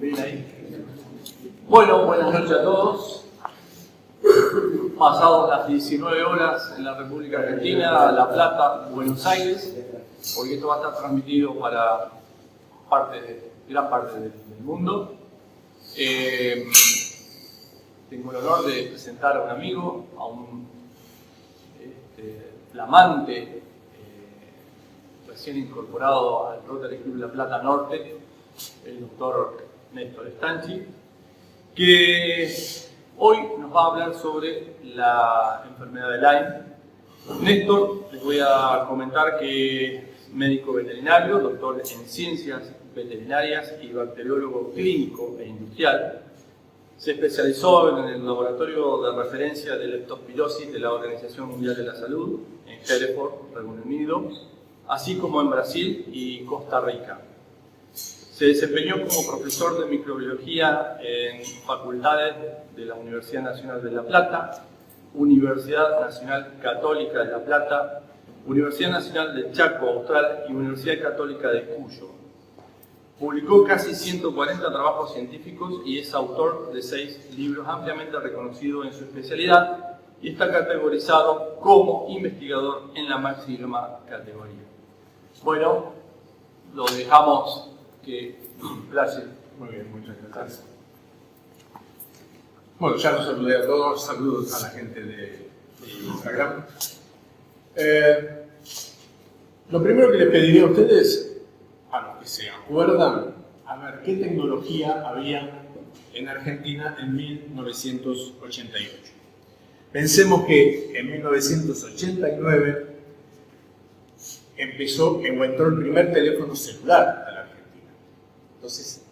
Bien ahí. Bueno, buenas noches a todos. Pasados las 19 horas en la República Argentina, La Plata, Buenos Aires, porque esto va a estar transmitido para gran parte del mundo. Tengo el honor de presentar a un amigo, a un flamante, recién incorporado al Rotary Club La Plata Norte, el doctor Néstor Stanchi, que hoy nos va a hablar sobre la enfermedad de Lyme. Néstor, les voy a comentar que es médico veterinario, doctor en ciencias veterinarias y bacteriólogo clínico e industrial. Se especializó en el laboratorio de referencia de leptospirosis de la Organización Mundial de la Salud en Hereford, Reino Unido, así como en Brasil y Costa Rica. Se desempeñó como profesor de microbiología en facultades de la Universidad Nacional de La Plata, Universidad Nacional Católica de La Plata, Universidad Nacional de Chaco Austral y Universidad Católica de Cuyo. Publicó casi 140 trabajos científicos y es autor de 6 libros ampliamente reconocidos en su especialidad y está categorizado como investigador en la máxima categoría. Bueno, lo dejamos que plase. Muy bien, muchas gracias. Bueno, ya los saludé a todos, saludos a la gente de Instagram. Lo primero que les pediría a ustedes, a los que se acuerdan, a ver qué tecnología había en Argentina en 1988. Pensemos que en 1989 entró el primer teléfono celular a la Argentina. Entonces,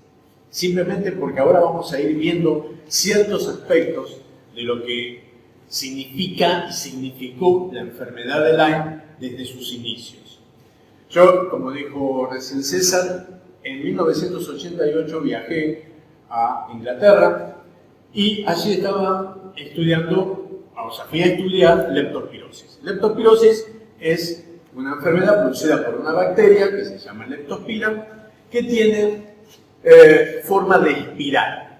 simplemente porque ahora vamos a ir viendo ciertos aspectos de lo que significa y significó la enfermedad de Lyme desde sus inicios. Yo, como dijo recién César, en 1988 viajé a Inglaterra y allí estaba estudiando, fui a estudiar leptospirosis. Leptospirosis es una enfermedad producida por una bacteria que se llama Leptospira, que tiene forma de espiral.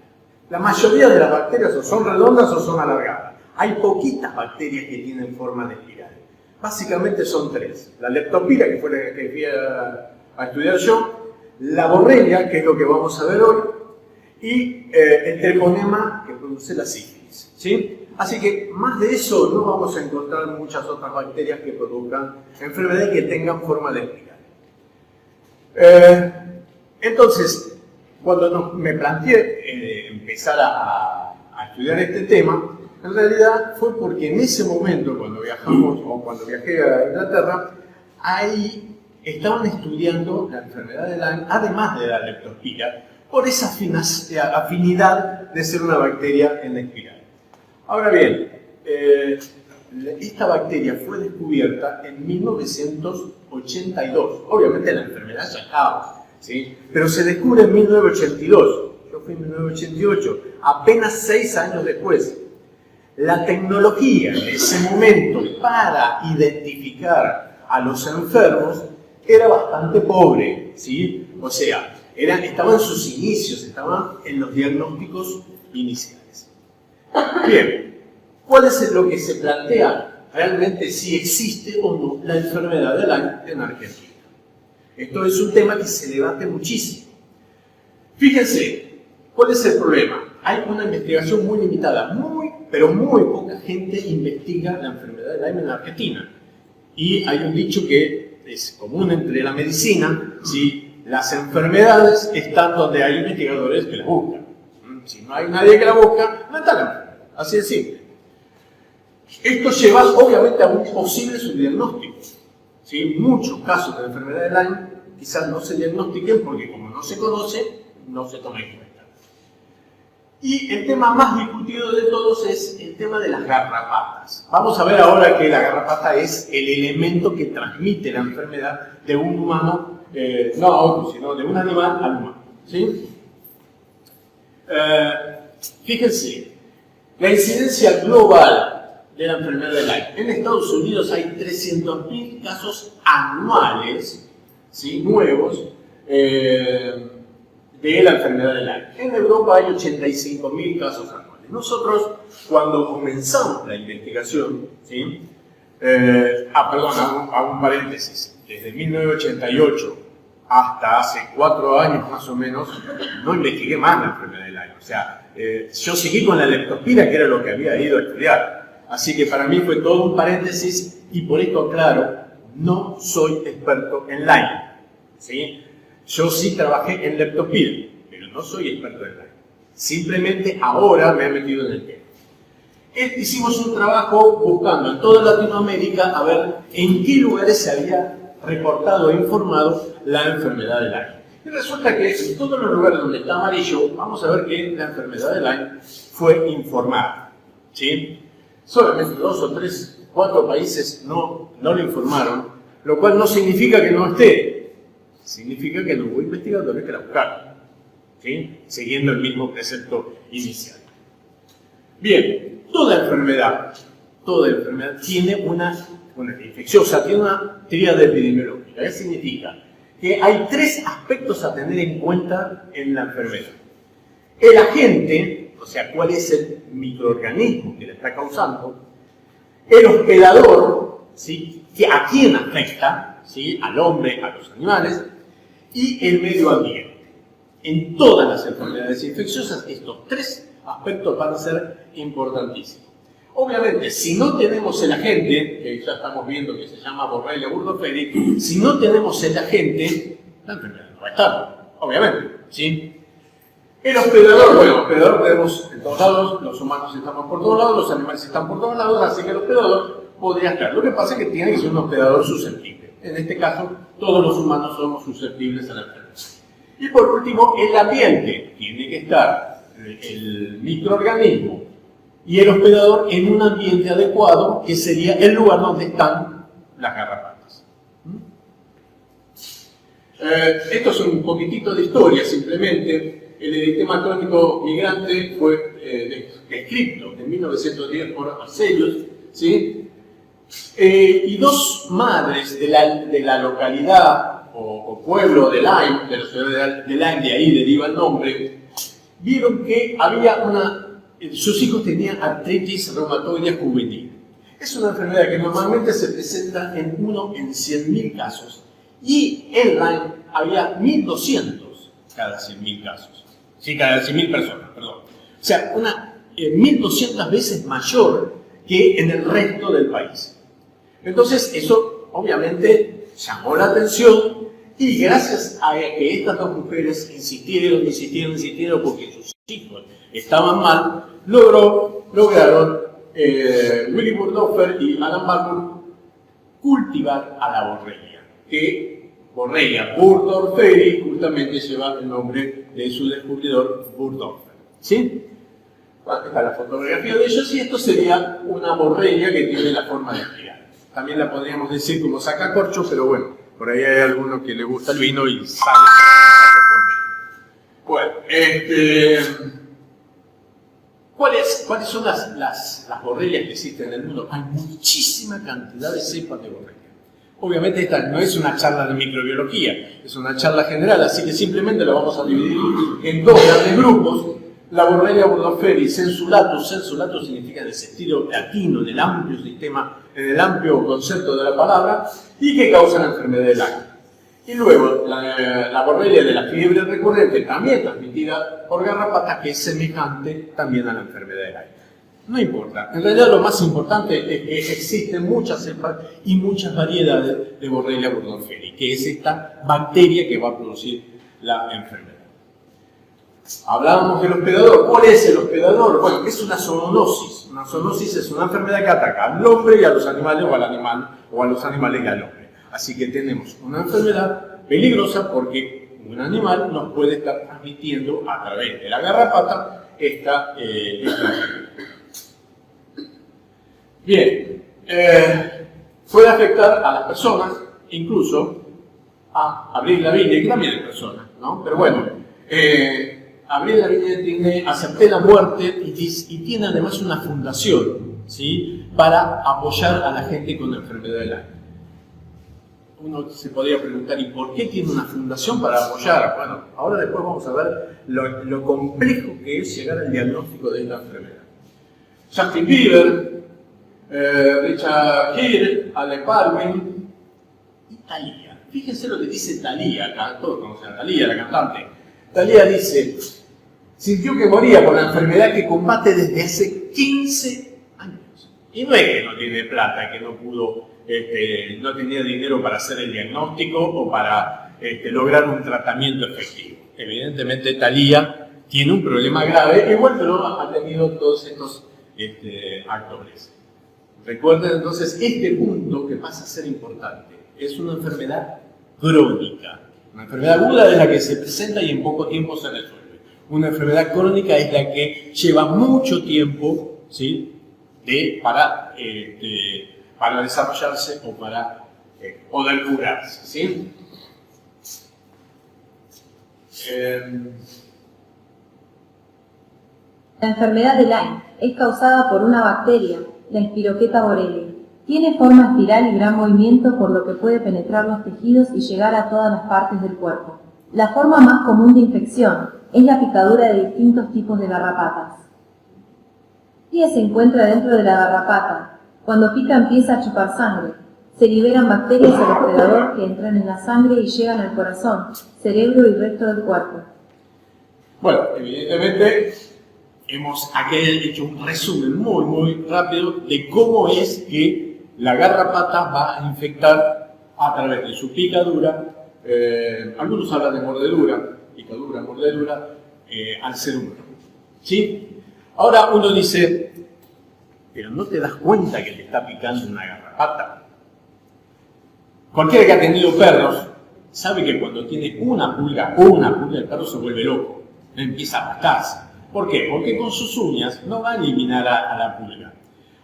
La mayoría de las bacterias o son redondas o son alargadas. Hay poquitas bacterias que tienen forma de espiral. Básicamente son 3. La Leptospira, que fue la que fui a estudiar yo, la Borrelia, que es lo que vamos a ver hoy, y el treponema, que produce la sífilis. ¿Sí? Así que más de eso no vamos a encontrar muchas otras bacterias que produzcan enfermedades que tengan forma de espiral. Entonces, cuando me planteé empezar a estudiar este tema, en realidad fue porque en ese momento, cuando viajé a Inglaterra, ahí estaban estudiando la enfermedad de Lyme, además de la leptospira, por esa afinidad de ser una bacteria en la espiral. Ahora bien, esta bacteria fue descubierta en 1982. Obviamente la enfermedad ya estaba, ¿sí? Pero se descubre en 1982. Yo fui en 1988, apenas 6 años después. La tecnología en ese momento para identificar a los enfermos era bastante pobre, ¿sí? O sea, estaba en sus inicios, estaban en los diagnósticos iniciales. Bien, ¿cuál es lo que se plantea? Realmente si existe o no la enfermedad de Lyme en Argentina. Esto es un tema que se debate muchísimo. Fíjense, ¿cuál es el problema? Hay una investigación muy limitada, pero muy poca gente investiga la enfermedad de Lyme en la Argentina. Y hay un dicho que es común entre la medicina, ¿sí? Las enfermedades están donde hay investigadores que las buscan. Si no hay nadie que la busca, no está la enfermedad. Así de simple. Esto lleva obviamente a un posible subdiagnóstico. ¿Sí? Muchos casos de enfermedad de Lyme quizás no se diagnostiquen porque como no se conoce, no se toma en cuenta. Y el tema más discutido de todos es el tema de las garrapatas. Vamos a ver ahora que la garrapata es el elemento que transmite la enfermedad de un humano, no a otro, sino de un animal al humano. ¿Sí? Fíjense, la incidencia global de la enfermedad de Lyme. En Estados Unidos hay 300.000 casos anuales, ¿sí? Nuevos, de la enfermedad del Lyme. En Europa hay 85.000 casos anuales. Nosotros, cuando comenzamos la investigación, ¿sí? Hago un paréntesis, desde 1988 hasta hace 4 años más o menos, no investigué más la enfermedad del Lyme. O sea, yo seguí con la leptospira, que era lo que había ido a estudiar. Así que para mí fue todo un paréntesis, y por esto aclaro, no soy experto en Lyme, ¿sí? Yo sí trabajé en leptospira, pero no soy experto en Lyme. Simplemente ahora me he metido en el tema. Hicimos un trabajo buscando en toda Latinoamérica a ver en qué lugares se había reportado e informado la enfermedad de Lyme. Y resulta que en todos los lugares donde está amarillo, vamos a ver que la enfermedad de Lyme fue informada, ¿sí? Solamente 2 o 3, 4 países no lo informaron, lo cual no significa que no esté, significa que no hubo investigadores que la buscaron, ¿sí? Siguiendo el mismo precepto inicial. Bien, toda enfermedad tiene una infecciosa, tiene una tríada epidemiológica. ¿Qué significa? Que hay 3 aspectos a tener en cuenta en la enfermedad. El agente, o sea, cuál es el microorganismo que le está causando, el hospedador, ¿sí? Que a quién afecta, ¿sí? Al hombre, a los animales, y el medio ambiente. En todas las enfermedades infecciosas, estos 3 aspectos van a ser importantísimos. Obviamente, si no tenemos el agente, que ya estamos viendo que se llama Borrelia burgdorferi, si no tenemos el agente, la enfermedad no va a estar, obviamente, ¿sí? El hospedador, bueno, el hospedador tenemos en todos lados, los humanos estamos por todos lados, los animales están por todos lados, así que el hospedador podría estar. Lo que pasa es que tiene que ser un hospedador susceptible. En este caso, todos los humanos somos susceptibles a la enfermedad. Y por último, el ambiente. Tiene que estar el microorganismo y el hospedador en un ambiente adecuado, que sería el lugar donde están las garrapatas. Esto es un poquitito de historia, simplemente. El eritema crónico migrante fue descrito en 1910 por Arselius, ¿sí? Y 2 madres de la localidad o pueblo de Lyme, de la ciudad de Lyme, de ahí deriva el nombre, vieron que sus hijos tenían artritis reumatoidea juvenil. Es una enfermedad que normalmente se presenta en 1 en 100.000 casos, y en Lyme había 1.200 cada 100.000 casos. Sí, cada 100.000 personas, perdón. O sea, 1.200 veces mayor que en el resto del país. Entonces, eso obviamente llamó la atención, y gracias a que estas 2 mujeres insistieron porque sus hijos estaban mal, lograron Willy Burgdorfer y Alan Barbour cultivar a la borrelia, que Borrelia burgdorferi justamente lleva el nombre de su descubridor Burgdorfer, ¿sí? Está la fotografía de ellos, y esto sería una borrelia que tiene la forma de espiral. También la podríamos decir como sacacorcho, pero bueno, por ahí hay alguno que le gusta el vino y sabe sacacorcho. Bueno, ¿cuáles son las borrelias que existen en el mundo? Hay muchísima cantidad de cepas de borrelia. Obviamente esta no es una charla de microbiología, es una charla general, así que simplemente la vamos a dividir en 2 grandes grupos. La Borrelia burgdorferi sensulatus significa en el sentido latino, en el amplio concepto de la palabra, y que causa la enfermedad del Lyme. Y luego la Borrelia de la fiebre recurrente, también transmitida por garrapatas, que es semejante también a la enfermedad del Lyme. No importa, en realidad lo más importante es que existen muchas cepas y muchas variedades de Borrelia burgdorferi, que es esta bacteria que va a producir la enfermedad. Hablábamos del hospedador. ¿Cuál es el hospedador? Bueno, es una zoonosis. Una zoonosis es una enfermedad que ataca al hombre y a los animales, o a los animales y al hombre. Así que tenemos una enfermedad peligrosa porque un animal nos puede estar transmitiendo a través de la garrapata esta enfermedad. Bien, puede afectar a las personas, incluso a Abril Lavigne, que también es persona, ¿no? Pero bueno, Abril Lavigne tiene acepté la muerte y tiene además una fundación, ¿sí? Para apoyar a la gente con la enfermedad de Lyme. uno se podría preguntar, ¿y por qué tiene una fundación para apoyar? Bueno, ahora después vamos a ver lo complejo que es llegar al diagnóstico de esta enfermedad. Justin Bieber, Richard Gere, Alec Baldwin y Thalía. Fíjense lo que dice Thalía acá, todos conocen a Thalía, la cantante. Thalía dice, sintió que moría por la enfermedad que combate desde hace 15 años. Y no es que no tiene plata, que no pudo, no tenía dinero para hacer el diagnóstico o para lograr un tratamiento efectivo. Evidentemente Thalía tiene un problema grave, igual que lo ha tenido todos estos actores. Recuerden entonces este punto que pasa a ser importante. Es una enfermedad crónica. Una enfermedad aguda es la que se presenta y en poco tiempo se resuelve. Una enfermedad crónica es la que lleva mucho tiempo, ¿sí?, para desarrollarse o para poder curarse, ¿sí? La enfermedad de Lyme es causada por una bacteria, la Spirocheta borrelia. Tiene forma espiral y gran movimiento, por lo que puede penetrar los tejidos y llegar a todas las partes del cuerpo. La forma más común de infección es la picadura de distintos tipos de garrapatas. La bacteria se encuentra dentro de la garrapata. Cuando pica empieza a chupar sangre. Se liberan bacterias al hospedador que entran en la sangre y llegan al corazón, cerebro y resto del cuerpo. Bueno, evidentemente hemos aquí hecho un resumen muy rápido de cómo es que la garrapata va a infectar a través de su picadura, algunos hablan de mordedura, picadura, mordedura, al ser humano. ¿Sí? Ahora uno dice, pero ¿no te das cuenta que te está picando una garrapata? Cualquiera que ha tenido perros sabe que cuando tiene una pulga el perro se vuelve loco, empieza a rascarse. ¿Por qué? Porque con sus uñas no va a eliminar a la pulga.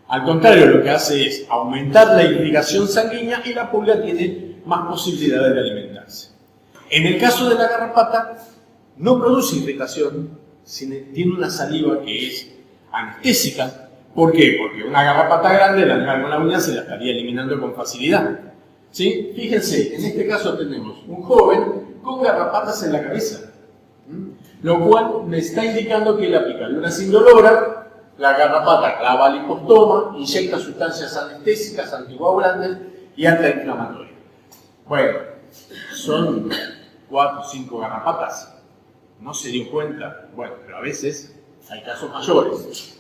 Al contrario, lo que hace es aumentar la irrigación sanguínea y la pulga tiene más posibilidades de alimentarse. En el caso de la garrapata, no produce irritación, sino tiene una saliva que es anestésica. ¿Por qué? Porque una garrapata grande, el animal con la uña se la estaría eliminando con facilidad. ¿Sí? Fíjense, en este caso tenemos un joven con garrapatas en la cabeza, lo cual me está indicando que la picadura es indolora. La garrapata clava al hipostoma, inyecta sustancias anestésicas, anticoagulantes y antiinflamatorias. Bueno, son 4 o 5 garrapatas. No se dio cuenta. Bueno, pero a veces hay casos mayores.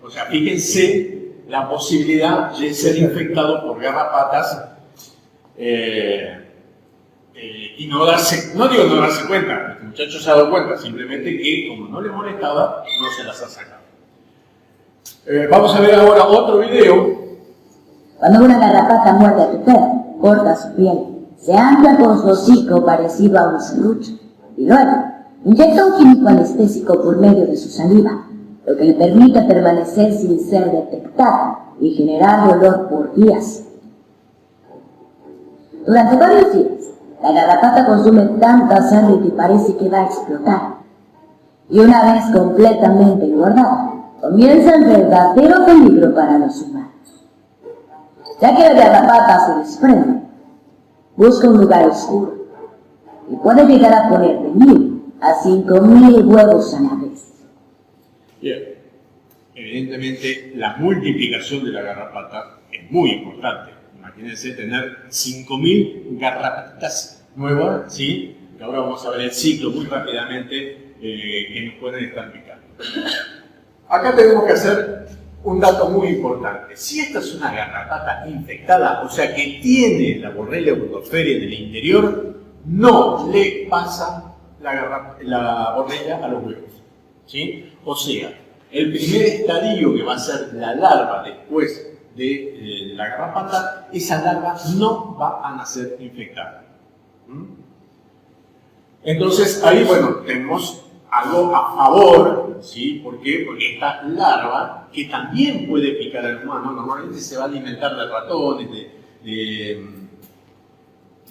O sea, fíjense la posibilidad de ser infectado por garrapatas y no digo no darse cuenta, este muchacho se ha dado cuenta, simplemente que como no le molestaba, no se las ha sacado. Vamos a ver ahora otro video. Cuando una garrapata muerde a tu perro, corta su piel, se ancla con su hocico parecido a un serrucho y luego inyecta un químico anestésico por medio de su saliva, lo que le permite permanecer sin ser detectada y generar dolor por días. Durante varios días, la garrapata consume tanta sangre que parece que va a explotar. Y una vez completamente engordada, comienza el verdadero peligro para los humanos. Ya que la garrapata se desprende, busca un lugar oscuro y puede llegar a poner de 1.000 a 5.000 huevos a la vez. Bien, evidentemente la multiplicación de la garrapata es muy importante. Imagínense tener 5.000 garrapatas nuevas, ¿sí? Que ahora vamos a ver el ciclo muy rápidamente que nos pueden estar picando. Acá tenemos que hacer un dato muy importante. Si esta es una garrapata infectada, o sea que tiene la Borrelia burgdorferi en el interior, no le pasa la borrelia a los huevos, ¿sí? O sea, el primer estadio que va a ser la larva después de la garrapata, esa larva no va a nacer infectada. Entonces ahí, bueno, tenemos algo a favor, ¿sí? ¿Por qué? Porque esta larva, que también puede picar al humano, normalmente se va a alimentar de ratones,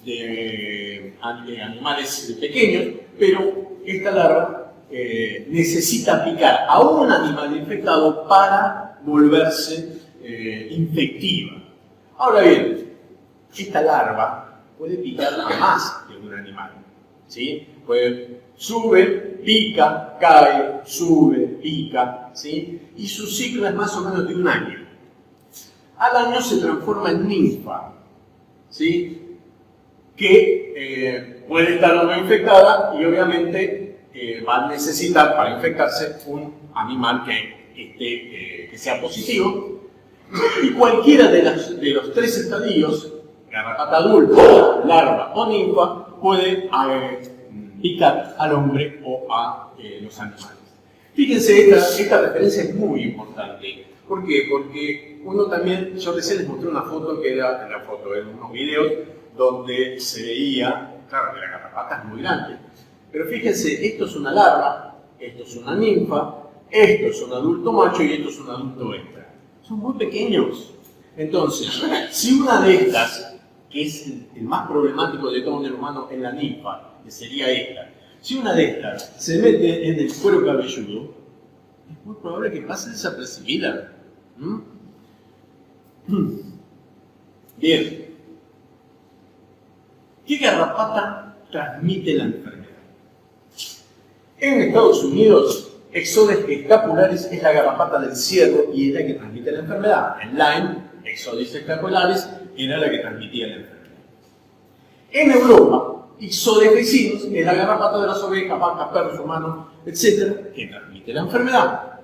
de animales pequeños, pero esta larva necesita picar a un animal infectado para volverse infectiva. Ahora bien, esta larva puede picar a más de un animal, ¿sí? Sube, pica, cae, sube, pica, ¿sí? Y su ciclo es más o menos de un año. Al año se transforma en ninfa, ¿sí? Que puede estar o no infectada y obviamente va a necesitar para infectarse un animal que sea positivo. Y cualquiera de los tres estadios, garrapata adulta, larva o ninfa, puede picar al hombre o a los animales. Fíjense, esta referencia es muy importante. ¿Por qué? Porque uno también, yo recién les mostré una foto que era en unos videos donde se veía, claro que la garrapata es muy grande, pero fíjense, esto es una larva, esto es una ninfa, esto es un adulto macho y esto es un adulto hembra. Son muy pequeños. Entonces, si una de estas, que es el más problemático de todo un ser humano en la ninfa, que sería esta, si una de estas se mete en el cuero cabelludo, es muy probable que pase desapercibida. Bien. ¿Qué garrapata transmite la enfermedad? En Estados Unidos, Ixodes scapularis es la garrapata del ciervo y es la que transmite la enfermedad. En Lyme, Ixodes scapularis era la que transmitía la enfermedad. En Europa, Ixodes vecinos es la garrapata de las ovejas, vacas, perros, humanos, etc., que transmite la enfermedad.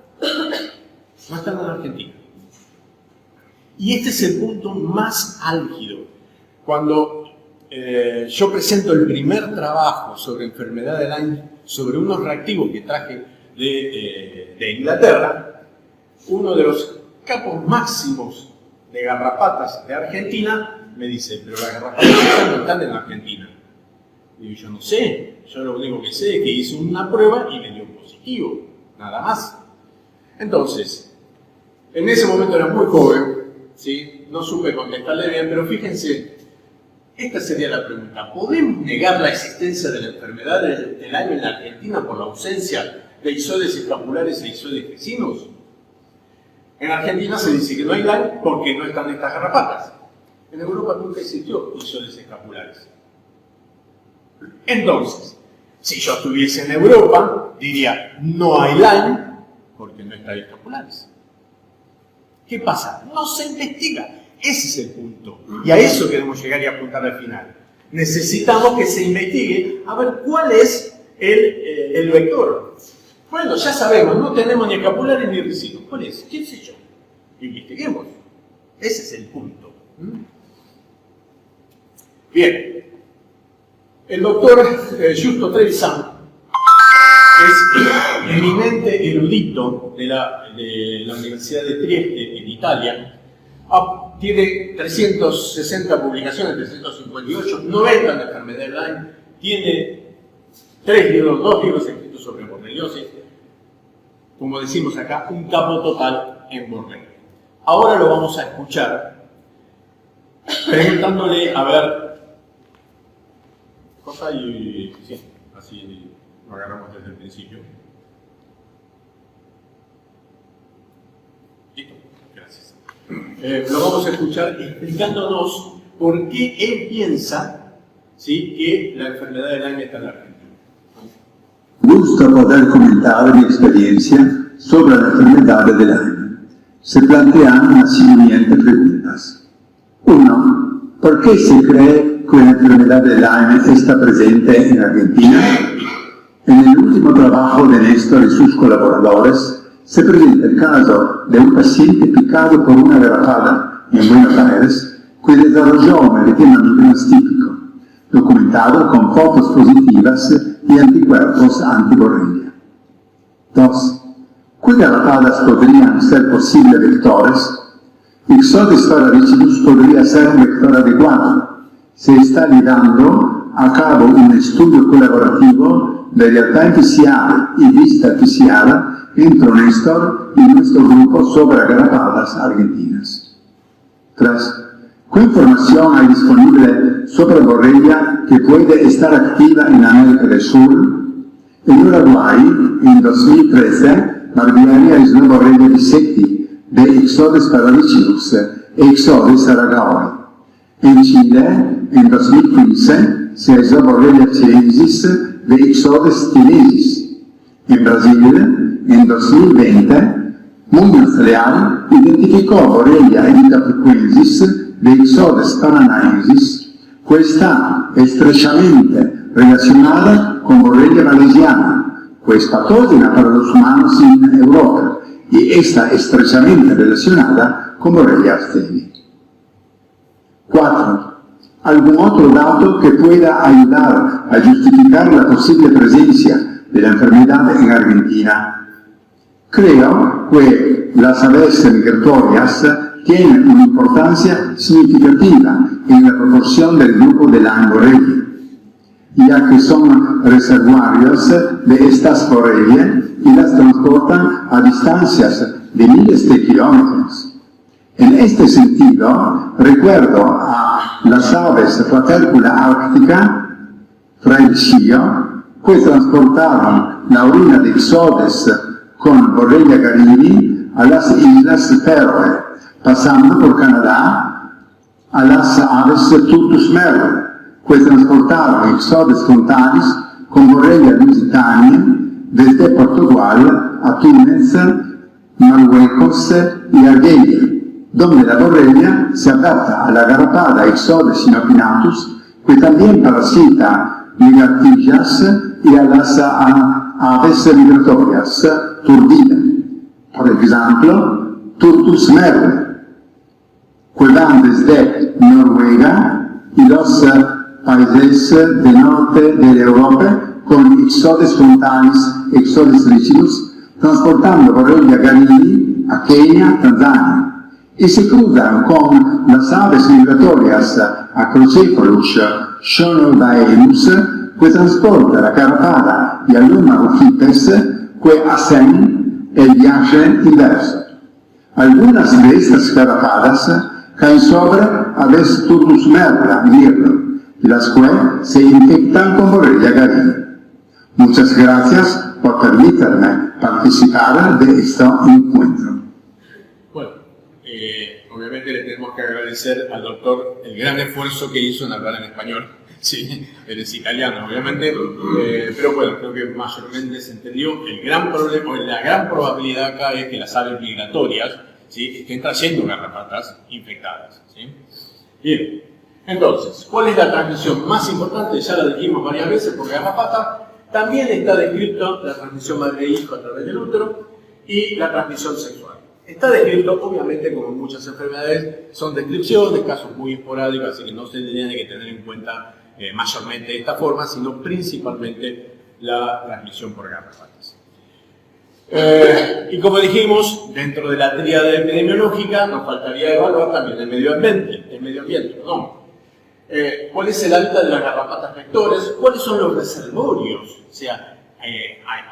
No están en Argentina. Y este es el punto más álgido. Cuando yo presento el primer trabajo sobre enfermedad de Lyme, sobre unos reactivos que traje de Inglaterra, uno de los capos máximos de garrapatas de Argentina me dice, pero las garrapatas no están en Argentina. Y yo no sé, yo lo único que sé es que hice una prueba y me dio positivo, nada más. Entonces, en ese momento era muy joven, ¿sí? No supe contestarle bien, pero fíjense, esta sería la pregunta. ¿Podemos negar la existencia de la enfermedad del Lyme en la Argentina por la ausencia de Ixodes scapularis e Ixodes vecinos? En Argentina se dice que no hay Lyme porque no están estas garrapatas. En Europa nunca existió Ixodes scapularis. Entonces, si yo estuviese en Europa, diría, no hay Lyme porque no está scapularis. ¿Qué pasa? No se investiga. Ese es el punto. Y a eso queremos llegar y apuntar al final. Necesitamos que se investigue a ver cuál es el vector. Bueno, ya sabemos, no tenemos ni escapulares ni ricinos. ¿Cuál es? ¿Quién sé yo? Investiguemos. Ese es el punto. Bien. El doctor Justo Trevisan es eminente erudito de la Universidad de Trieste, en Italia. Tiene 360 publicaciones, 358, 90 en la enfermedad de Lyme, tiene 2 libros escritos sobre borreliosis, como decimos acá, un capo total en borrelia. Ahora lo vamos a escuchar preguntándole, a ver, cosa y sí, así lo agarramos desde el principio. Listo, gracias. Lo vamos a escuchar explicándonos por qué él piensa, ¿sí?, que la enfermedad de Lyme está en la Argentina. Gusto poder comentar mi experiencia sobre la enfermedad de Lyme. Se plantean las siguientes preguntas. 1. ¿Por qué se cree que la enfermedad de Lyme está presente en Argentina? En el último trabajo de Néstor y sus colaboradores, se presenta el caso de un paciente picado por una garrapata en Buenos Aires que desarrolló un eritema migrans típico, documentado con fotos positivas y anticuerpos antiborrelia. 2. ¿Qué garrapatas podrían ser posibles vectores? Ixodes pararicidus podría ser un vector adecuado. Se está llevando a cabo un estudio colaborativo de realtà PCR y vista PCR entre Néstor y nuestro grupo sobre garrapatas argentinas. 3. ¿Qué información hay disponible sobre borrelia que puede estar activa en América del Sur? En Uruguay, en 2013, Barbieri aisló borrelia dissecti de Ixodes pararicidus e Ixodes aragaoi. In Chile, en 2015, se halló Borrelia chilensis de Ixodes chinesis. En Brasil, en 2020, Muñoz Leal identificò Borrelia edicapecuensis de Ixodes paranaensis. Questa è strettamente relazionata con Borrelia valesiana, pues patógena para los humanos en Europa, y esta es estrechamente relacionada con Borrelia abstemi. 4. ¿Algún otro dato que pueda ayudar a justificar la posible presencia de la enfermedad en Argentina? Creo que las aves migratorias tienen una importancia significativa en la proporción del grupo de la Borrelia, ya que son reservorios de estas Borrelia y las transportan a distancias de miles de kilómetros. En este sentido, recuerdo a las aves Fratercula ártica, fra el Scio, que transportaron la orina de Ixodes con Borrelia garini a las Islas Feroe, pasando por Canadá a las aves Tutus merle, que transportaron Ixodes frontalis con Borrelia lusitania desde Portugal a Túnez, Marruecos y Argelia, donde la Borrelia se adapta a la garrapata Ixodes inopinatus, que también parasita ligartillas y a las aves migratorias turdidas. Por ejemplo, Tutus merle, que van desde Noruega y los países del norte de Europa con Ixodes frontalis, Ixodes ricinus, transportando Borrelia garini a Kenia, Tanzania, y se cruzan con las aves migratorias Acrocephalus shonodaenus, que transporta la garrapata y Aluma ufipes, que hacen el viaje inverso. Algunas de estas garrapatas caen sobre aves Tutus merle, y las cuales se infectan con Borrelia garini. Muchas gracias por permitirme participar de este encuentro. Bueno, obviamente le tenemos que agradecer al doctor el gran esfuerzo que hizo en hablar en español. Sí, él es italiano, obviamente, pero bueno, creo que mayormente se entendió. El gran problema, la gran probabilidad acá es que las aves migratorias, ¿sí?, estén trayendo garrapatas infectadas, ¿sí? Bien, entonces, ¿cuál es la transmisión más importante? Ya la dijimos varias veces por garrapata. También está descrito la transmisión madre-hijo a través del útero y la transmisión sexual. Está descrito, obviamente, como muchas enfermedades, son descripciones, casos muy esporádicos, así que no se tiene que tener en cuenta mayormente de esta forma, sino principalmente la transmisión por garrapatas. Y como dijimos, dentro de la tríada epidemiológica nos faltaría evaluar también el medio ambiente, ¿cuál es el hábitat de las garrapatas vectores? ¿Cuáles son los reservorios? O sea,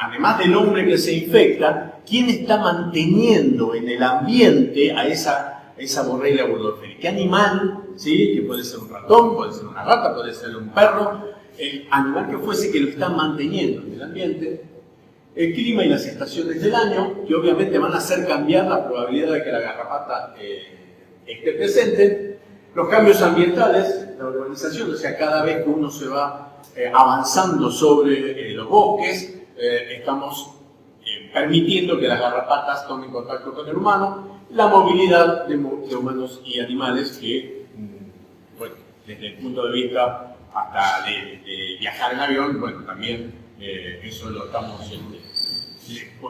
además del hombre que se infecta, ¿quién está manteniendo en el ambiente a esa Borrelia burgdorferi? ¿Qué animal? ¿Sí? Que puede ser un ratón, puede ser una rata, puede ser un perro. El animal que fuese que lo está manteniendo en el ambiente. El clima y las estaciones del año, que obviamente van a hacer cambiar la probabilidad de que la garrapata esté presente. Los cambios ambientales, la urbanización, o sea, cada vez que uno se va avanzando sobre los bosques, estamos permitiendo que las garrapatas tomen contacto con el humano, la movilidad de humanos y animales que, bueno, desde el punto de vista hasta de viajar en avión, bueno, también eso lo estamos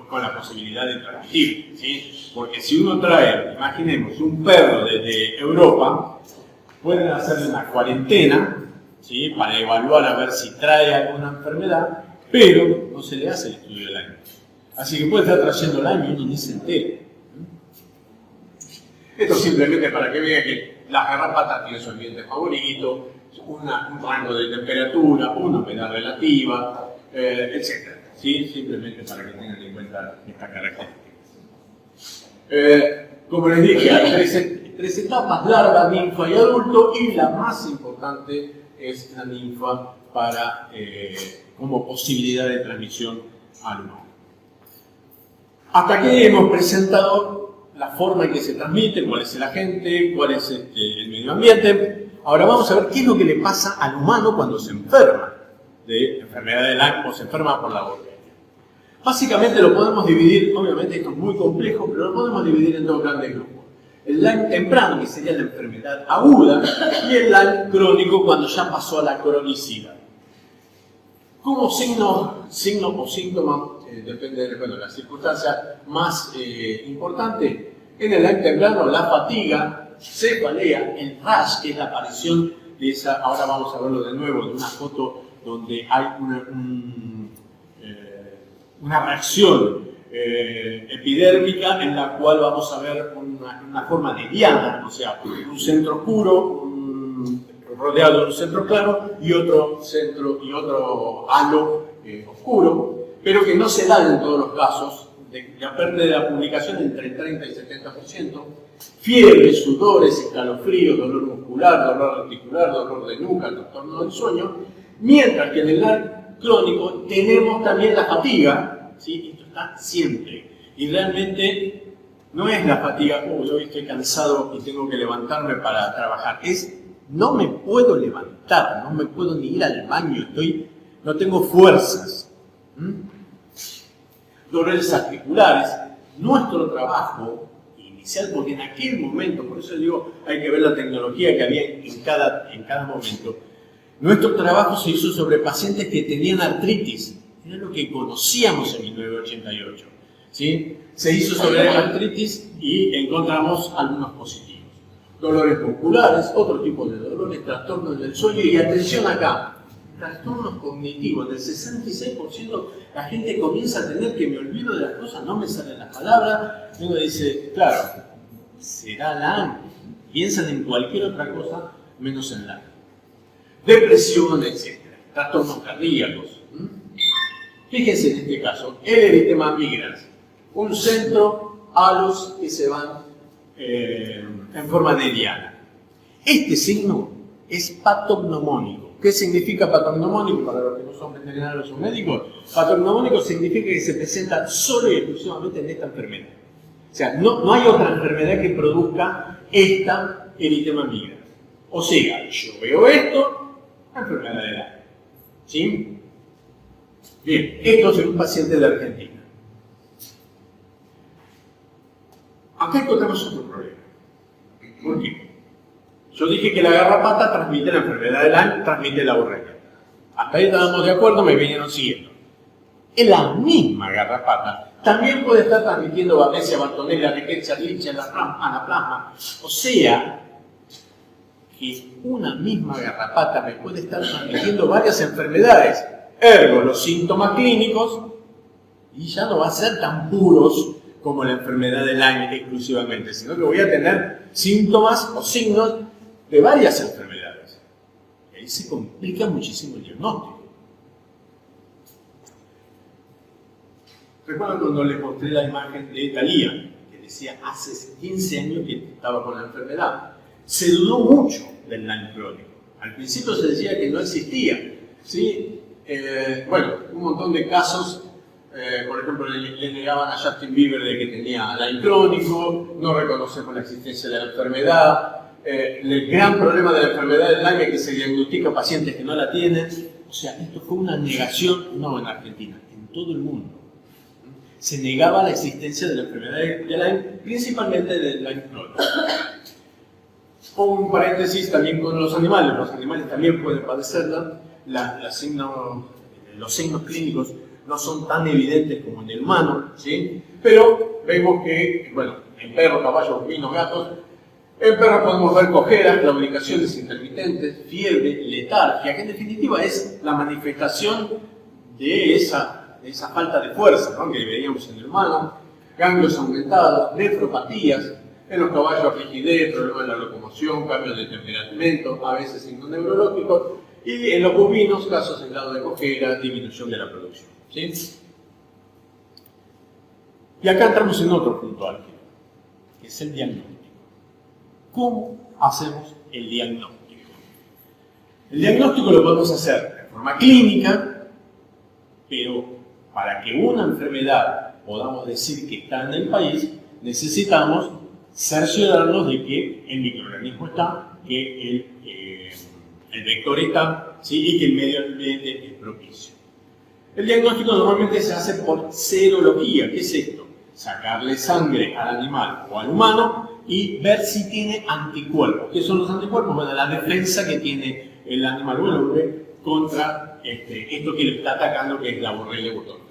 con la posibilidad de transmitir, ¿sí? Porque si uno trae, imaginemos, un perro desde Europa, pueden hacerle una cuarentena, ¿sí?, para evaluar a ver si trae alguna enfermedad, pero no se le hace el estudio del año. Así que puede estar trayendo el año y uno ni se entera. Esto simplemente para que vean que las garrapatas tienen su ambiente favorito, un rango de temperatura, una humedad relativa, etc. ¿Sí? Simplemente para que tengan en cuenta estas características. Como les dije, hay tres etapas: larva, ninfa y adulto, y la más importante es la ninfa para, como posibilidad de transmisión al humano. Hasta aquí hemos presentado la forma en que se transmite, cuál es el agente, cuál es el medio ambiente. Ahora vamos a ver qué es lo que le pasa al humano cuando se enferma de enfermedad de Lyme o se enferma por la borrelia. Básicamente lo podemos dividir, obviamente esto es muy complejo, pero lo podemos dividir en dos grandes grupos. El Lyme temprano, que sería la enfermedad aguda, y el Lyme crónico, cuando ya pasó a la cronicidad. Como signo o síntoma, depende de la circunstancia más importante, en el Lyme temprano la fatiga, cefalea, el rash, que es la aparición de esa, ahora vamos a verlo de nuevo, de una foto donde hay una reacción epidérmica en la cual vamos a ver una forma de diana, o sea, un centro oscuro, rodeado de un centro claro y otro centro y otro halo oscuro, pero que no se da en todos los casos, depende de la publicación entre el 30 y 70%, fiebre, sudores, escalofríos, dolor muscular, dolor articular, dolor de nuca, trastorno del sueño, mientras que en el Lyme crónico tenemos también la fatiga, ¿sí? Esto está siempre, y realmente no es la fatiga, hoy estoy cansado y tengo que levantarme para trabajar, es no me puedo levantar, no me puedo ni ir al baño, no tengo fuerzas. Dolores articulares, nuestro trabajo inicial, porque en aquel momento, por eso digo, hay que ver la tecnología que había en cada momento. Nuestro trabajo se hizo sobre pacientes que tenían artritis, era lo que conocíamos en 1988. ¿Sí? Se hizo sobre artritis y encontramos algunos positivos. Dolores musculares, otro tipo de dolores, trastornos del sueño y atención acá, trastornos cognitivos. Del 66% la gente comienza a tener que me olvido de las cosas, no me salen las palabras, y uno dice, claro, será Lyme. Piensan en cualquier otra cosa menos en Lyme. Depresión, etc. Trastornos cardíacos. Fíjense en este caso, el eritema migrans, un centro, halos que se van en forma de diana. Este signo es patognomónico. ¿Qué significa patognomónico? Para los que no son veterinarios o médicos, patognomónico significa que se presenta solo y exclusivamente en esta enfermedad. O sea, no hay otra enfermedad que produzca esta eritema migrans. O sea, yo veo esto, la enfermedad de Lyme. ¿Sí? Bien, esto es un paciente de Argentina. Acá encontramos otro problema. ¿Por qué? Yo dije que la garrapata transmite la enfermedad de Lyme, transmite la borrelia. Hasta ahí estábamos de acuerdo, me vinieron siguiendo. En la misma garrapata también puede estar transmitiendo Babesia, Bartonella, Rickettsia, Lichia, Anaplasma. O sea, que una misma garrapata me puede estar transmitiendo varias enfermedades. Ergo, los síntomas clínicos, y ya no va a ser tan puros como la enfermedad de Lyme exclusivamente, sino que voy a tener síntomas o signos de varias enfermedades. Y ahí se complica muchísimo el diagnóstico. Recuerdo cuando les mostré la imagen de Thalía, que decía hace 15 años que estaba con la enfermedad. Se dudó mucho del Lyme crónico. Al principio se decía que no existía, ¿sí? Un montón de casos. Por ejemplo, le negaban a Justin Bieber de que tenía Lyme crónico, no reconocemos la existencia de la enfermedad. El gran problema de la enfermedad de Lyme es que se diagnostica a pacientes que no la tienen. O sea, esto fue una negación, no en Argentina, en todo el mundo. Se negaba la existencia de la enfermedad de Lyme, principalmente del Lyme crónico. Pongo un paréntesis también con los animales también pueden padecerla. Los signos clínicos no son tan evidentes como en el humano, ¿sí? Pero vemos que, en perros, caballos, bovinos, gatos, en perros podemos ver cojeras, claudicaciones intermitentes, fiebre, letargia, que en definitiva es la manifestación de esa falta de fuerza, ¿no?, que veíamos en el humano, ganglios aumentados, nefropatías, en los caballos rigidez, problemas en la locomoción, cambios de temperamento, a veces signos neurológicos, y en los bovinos, casos en grado de cojera, disminución de la producción. ¿Sí? Y acá entramos en otro punto álgido, que es el diagnóstico. ¿Cómo hacemos el diagnóstico? El diagnóstico lo podemos hacer de forma clínica, pero para que una enfermedad podamos decir que está en el país, necesitamos cerciorarnos de que el microorganismo está, que el vector está, ¿sí? Y que el medio ambiente es propicio. El diagnóstico normalmente se hace por serología. ¿Qué es esto? Sacarle sangre al animal o al humano y ver si tiene anticuerpos. ¿Qué son los anticuerpos? Bueno, la defensa que tiene el animal o el hombre contra esto que le está atacando, que es la Borrelia burgdorferi.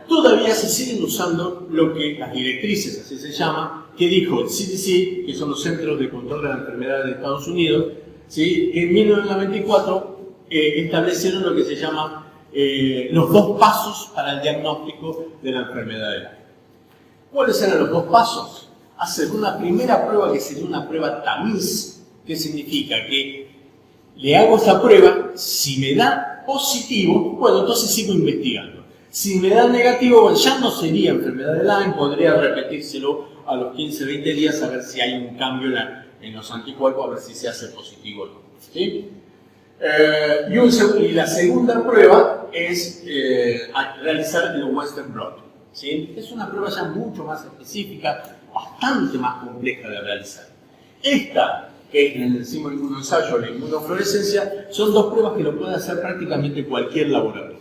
Todavía se siguen usando lo que las directrices, así se llama, que dijo el CDC, que son los Centros de Control de la Enfermedad de Estados Unidos, ¿sí? Que en 1994 establecieron lo que se llama los 2 pasos para el diagnóstico de la enfermedad del Lyme. ¿Cuáles eran los 2 pasos? Hacer una primera prueba que sería una prueba tamiz, que significa que le hago esta prueba, si me da positivo, bueno, entonces sigo investigando. Si me da negativo, bueno, ya no sería enfermedad de Lyme, podría repetírselo a los 15-20 días a ver si hay un cambio en los anticuerpos, a ver si se hace positivo o no. ¿Sí? Y la segunda prueba es realizar el Western blot. ¿Sí? Es una prueba ya mucho más específica, bastante más compleja de realizar. Esta, que es el enzima inmunoensayo o la inmunofluorescencia, son 2 pruebas que lo puede hacer prácticamente cualquier laboratorio.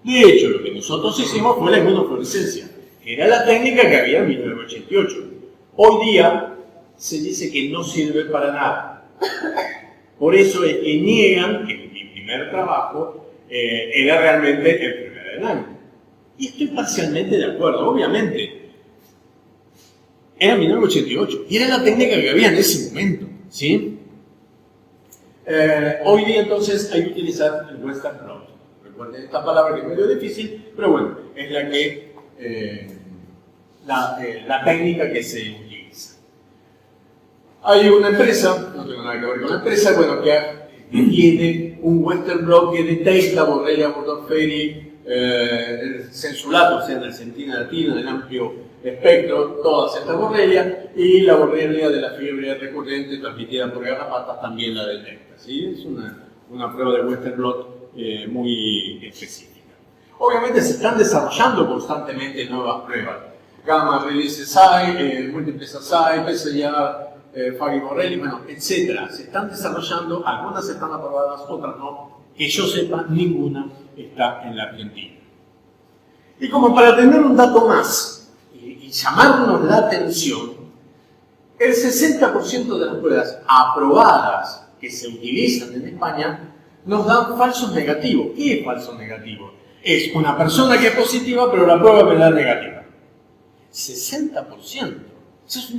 De hecho, lo que nosotros hicimos fue la inmunofluorescencia, que era la técnica que había en 1988. Hoy día se dice que no sirve para nada. Por eso es que niegan que mi primer trabajo era realmente enfermedad de Lyme. Y estoy parcialmente de acuerdo, obviamente. Era 1988 y era la técnica que había en ese momento, ¿sí? Hoy día entonces hay que utilizar el Western blot. Recuerden esta palabra que es medio difícil, pero bueno, es la que la técnica que se utiliza. Hay una empresa, no tengo nada que ver con la empresa, bueno, que tiene un Western blot que detecta Borrelia burgdorferi, el sensulato, o sea, en Argentina latina, del amplio espectro, todas estas borrelias, y la borrelia de la fiebre recurrente transmitida por garrapatas también la detecta. ¿Sí? Es una prueba de Western blot muy específica. Obviamente se están desarrollando constantemente nuevas pruebas. Gamma release assay, múltiples assay, PCR, Fagi Borrelli, bueno, etc. Se están desarrollando, algunas están aprobadas, otras no. Que yo sepa, ninguna está en la Argentina. Y como para tener un dato más y llamarnos la atención, el 60% de las pruebas aprobadas que se utilizan en España nos dan falsos negativos. ¿Qué es falso negativo? Es una persona que es positiva, pero la prueba me da negativa. 60%. Eso es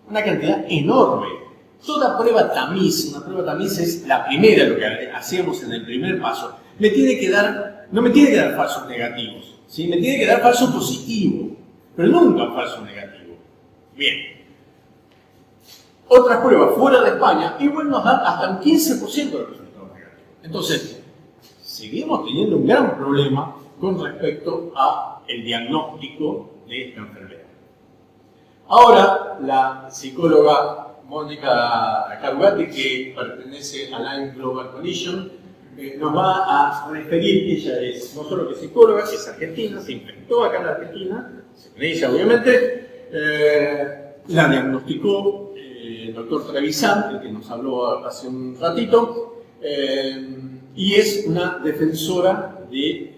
una cantidad enorme. Toda prueba tamiz, una prueba tamiz es la primera, lo que hacíamos en el primer paso. No me tiene que dar falsos negativos, ¿sí? Me tiene que dar falso positivo, pero nunca falso negativo. Bien. Otras pruebas fuera de España igual nos dan hasta un 15% de resultados negativos. Entonces, seguimos teniendo un gran problema con respecto al diagnóstico de esta enfermedad. Ahora, la psicóloga Mónica Carugati, que pertenece a Lyme Global Coalition, nos va a referir. Ella es no solo que psicóloga, es argentina, se infectó acá en la Argentina, ella obviamente, la diagnosticó el doctor Trevisan, el que nos habló hace un ratito, y es una defensora de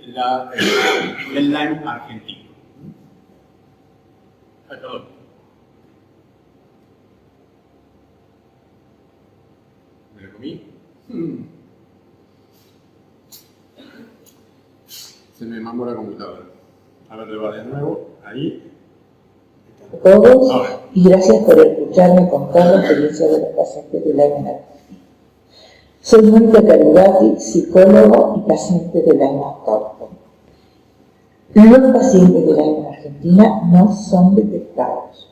del Lyme argentino. Ay, perdón. ¿Me lo comí? Se me mamó la computadora. A ver, le va de nuevo. Ahí. A todos, y gracias por escucharme contar la experiencia de los pacientes de Lyme en Argentina. Soy Mónica Carugati, psicólogo y paciente de Lyme autóctono. Los pacientes de Lyme en Argentina no son detectados.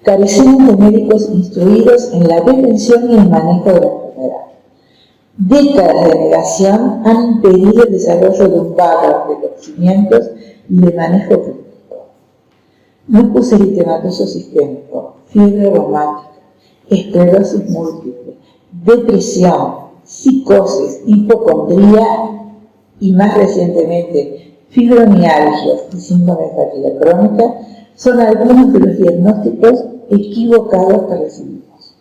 Carecemos de médicos instruidos en la detención y el manejo de la enfermedad. Décadas de negación han impedido el desarrollo de un background de conocimientos y de manejo clínico. Lupus eritematoso sistémico, fiebre reumática, esclerosis múltiple, depresión, psicosis, hipocondría y más recientemente fibromialgias y síndrome de fatiga crónica son algunos de los diagnósticos equivocados que recibimos.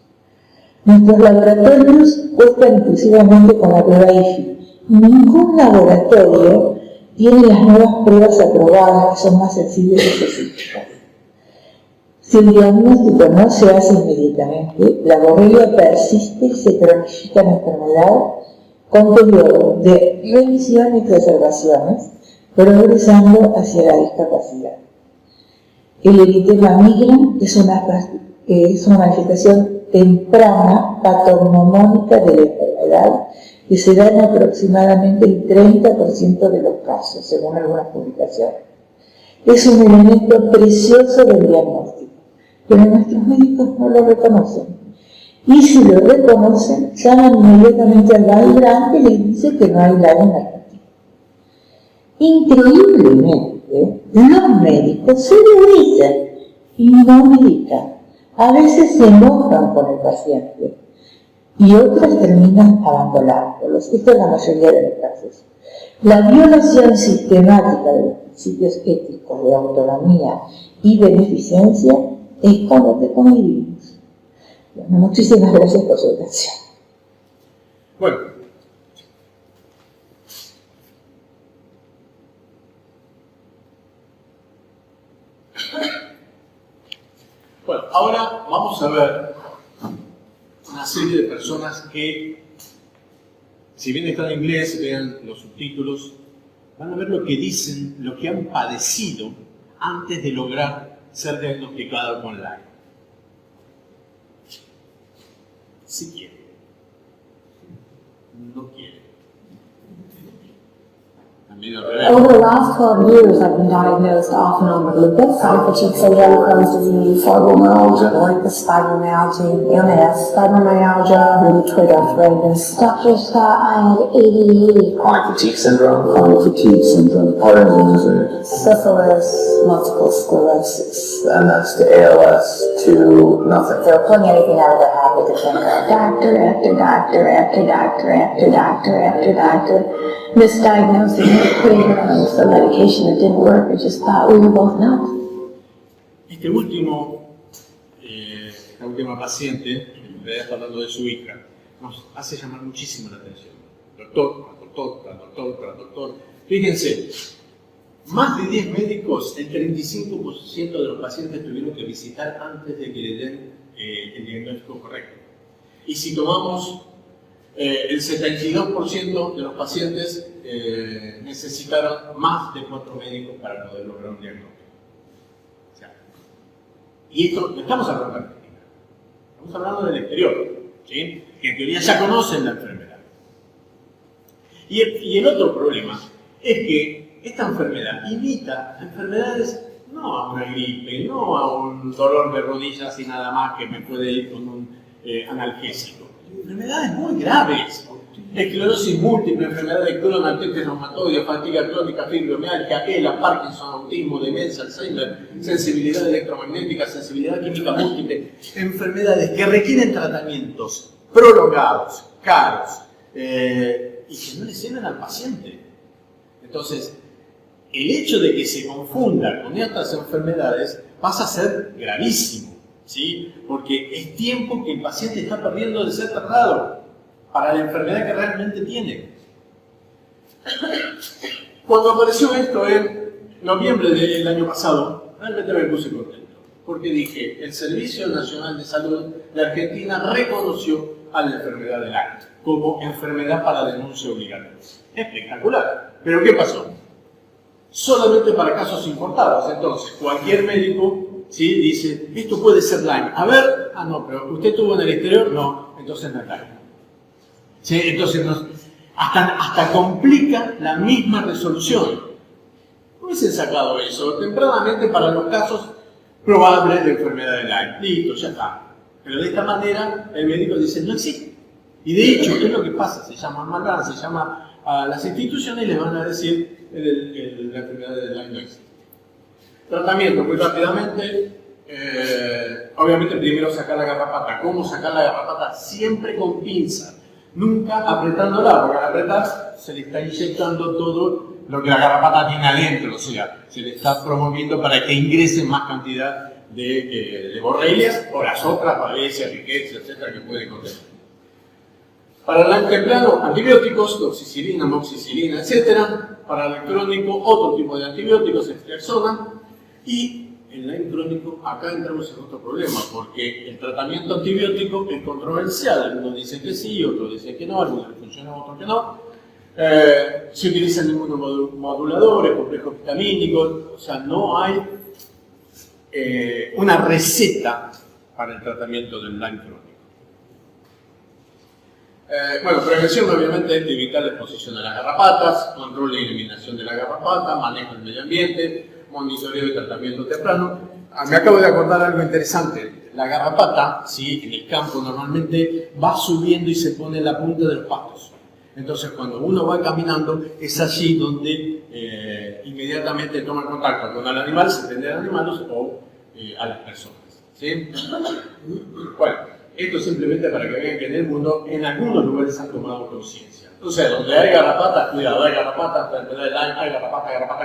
Nuestros laboratorios cuestan exclusivamente con la prueba IFI. Ningún laboratorio tiene las nuevas pruebas aprobadas que son más sensibles y específicas. Si el diagnóstico no se hace inmediatamente, la borrelia persiste y se cronifica la enfermedad con periodos de remisión y exacerbaciones, progresando hacia la discapacidad. El eritema migrans es una manifestación temprana patognomónica de la enfermedad que se da en aproximadamente el 30% de los casos, según algunas publicaciones. Es un elemento precioso del diagnóstico, pero nuestros médicos no lo reconocen. Y si lo reconocen, llaman inmediatamente al validante y les dicen que no hay Lyme en Argentina. Increíblemente, los médicos se lo dicen y no medican. A veces se enojan con el paciente y otras terminan abandonándolos. Esto es la mayoría de los casos. La violación sistemática de los principios éticos de autonomía y beneficencia es con lo que convivimos. Bueno, muchísimas gracias por su atención. Bueno, ahora vamos a ver una serie de personas que, si bien está en inglés, vean los subtítulos, van a ver lo que dicen, lo que han padecido antes de lograr ser diagnosticado con Lyme. Si quiere. No quiere. Over the last 12 years, I've been diagnosed off and on with lupus, fatigue syndrome, Crohn's disease, fibromyalgia, fibromyalgia, MS, fibromyalgia, rheumatoid arthritis. Dr. Scott, I had ADD, chronic fatigue syndrome, Parkinson's, syphilis, multiple sclerosis, MS to ALS to nothing. They were pulling anything out of their hat they could think of. Doctor after doctor after doctor after doctor after doctor. Misdiagnosing me, putting her on some medication that didn't work. I just thought we were both nuts. Esta última paciente, en realidad está hablando de su hija, nos hace llamar muchísimo la atención. Doctor. Fíjense, más de 10 médicos, el 35% de los pacientes tuvieron que visitar antes de que le den el diagnóstico correcto. Y si tomamos el 72% de los pacientes necesitaron más de 4 médicos para poder lograr un diagnóstico. O sea, y esto no estamos hablando de Argentina, estamos hablando del exterior, ¿sí? Que en teoría ya conocen la enfermedad. Y el otro problema es que esta enfermedad imita enfermedades, no a una gripe, no a un dolor de rodillas y nada más que me puede ir con un analgésico. Enfermedades muy graves, esclerosis múltiple, enfermedad de Crohn, artritis reumatoide, fatiga crónica, fibromialgia, ELA, Parkinson, autismo, demencia, Alzheimer, sensibilidad electromagnética, sensibilidad química múltiple, enfermedades que requieren tratamientos prolongados, caros, y que no le sirven al paciente. Entonces, el hecho de que se confunda con estas enfermedades pasa a ser gravísimo. ¿Sí? Porque es tiempo que el paciente está perdiendo de ser tratado para la enfermedad que realmente tiene. Cuando apareció esto en noviembre del año pasado, realmente me puse contento, porque dije, el Servicio Nacional de Salud de Argentina reconoció a la enfermedad de Lyme como enfermedad para denuncia obligatoria. Espectacular. ¿Pero qué pasó? Solamente para casos importados. Entonces, cualquier médico, ¿sí?, dice, esto puede ser Lyme. A ver, no, pero ¿usted tuvo en el exterior? No, entonces no es Lyme. ¿Sí? Entonces hasta complica la misma resolución. No hubiesen sacado eso tempranamente para los casos probables de enfermedad de Lyme. Listo, ya está. Pero de esta manera el médico dice, no existe. Y de hecho, ¿qué es lo que pasa? Se llama Malvern, se llama a las instituciones y les van a decir la enfermedad de Lyme no existe. Tratamiento, muy rápidamente, obviamente primero sacar la garrapata. ¿Cómo sacar la garrapata? Siempre con pinza, nunca apretándola, porque al apretar se le está inyectando todo lo que la garrapata tiene adentro, o sea, se le está promoviendo para que ingrese más cantidad de borrelias o las otras Babesia, Rickettsia, etcétera, que puede contener. Para el Lyme temprano, antibióticos, doxicilina, amoxicilina, etcétera. Para el crónico, otro tipo de antibióticos, Ceftriaxona. Y en Lyme crónico, acá entramos en otro problema, porque el tratamiento antibiótico es controversial. Algunos dicen que sí, otros dicen que no, algunos funcionan, otros que no. Se utilizan inmunomoduladores, complejos vitamínicos, o sea, no hay una receta para el tratamiento del Lyme crónico. Bueno, prevención obviamente es evitar la exposición a las garrapatas, control y eliminación de la garrapata, manejo del medio ambiente, monitoreo y tratamiento temprano. Me acabo de acordar algo interesante. La garrapata, ¿sí?, en el campo normalmente va subiendo y se pone en la punta de los pastos. Entonces cuando uno va caminando es allí donde inmediatamente toma contacto con el animal, se prende a los animales o a las personas. ¿Sí? Bueno. Esto simplemente para que vean que en el mundo, en algunos lugares han tomado conciencia. Entonces, donde hay garrapatas, cuidado, hay garrapatas, hay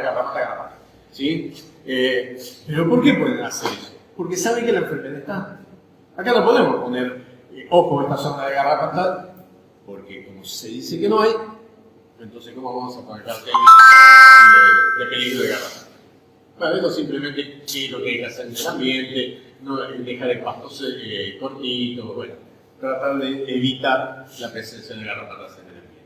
garrapata. ¿Sí? Pero ¿por qué pueden hacer eso? Porque saben que la enfermedad está. Acá no podemos poner, ojo, esta zona de garrapata, porque como se dice que no hay, entonces ¿cómo vamos a poner cartel de peligro de garrapata? Bueno, esto simplemente es lo que hay que hacer en el ambiente, no dejar el pasto cortito, bueno, tratar de evitar la presencia de garrapatas en el ambiente.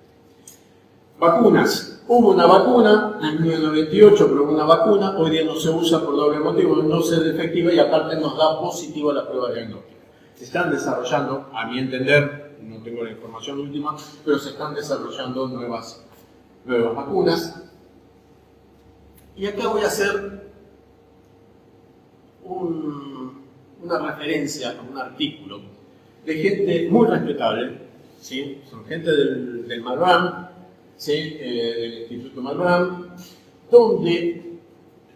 Vacunas. Hubo una vacuna en 1998, pero una vacuna hoy día no se usa por doble motivo, no es efectiva y aparte nos da positivo a la prueba diagnóstica. Se están desarrollando, a mi entender, no tengo la información última, pero se están desarrollando nuevas vacunas. Y acá voy a hacer una referencia a un artículo de gente muy respetable, ¿sí? Son gente del Malbrán, ¿sí? Del Instituto Malbrán, donde